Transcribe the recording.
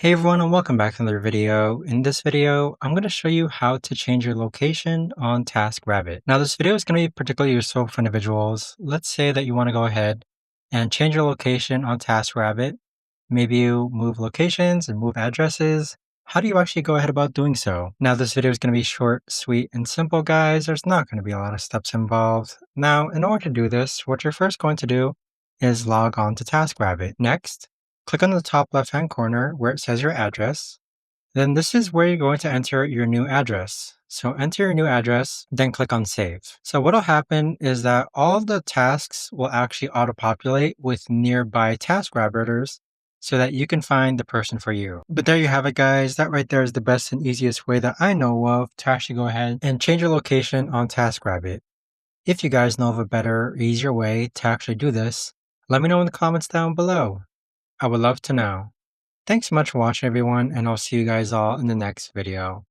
Hey everyone and welcome back to another video. In this video, I'm going to show you how to change your location on TaskRabbit. Now this video is going to be particularly useful for individuals. Let's say that you want to go ahead and change your location on TaskRabbit. Maybe you move locations and move addresses. How do you actually go ahead about doing so? Now this video is going to be short, sweet, and simple, guys. There's not going to be a lot of steps involved. Now, in order to do this, what you're first going to do is log on to TaskRabbit. Next, click on the top left-hand corner where it says your address. Then this is where you're going to enter your new address. So enter your new address, then click on save. So what'll happen is that all of the tasks will actually auto-populate with nearby TaskRabbiters so that you can find the person for you. But there you have it, guys. That right there is the best and easiest way that I know of to actually go ahead and change your location on TaskRabbit. If you guys know of a better, easier way to actually do this, let me know in the comments down below. I would love to know. Thanks so much for watching, everyone, and I'll see you guys all in the next video.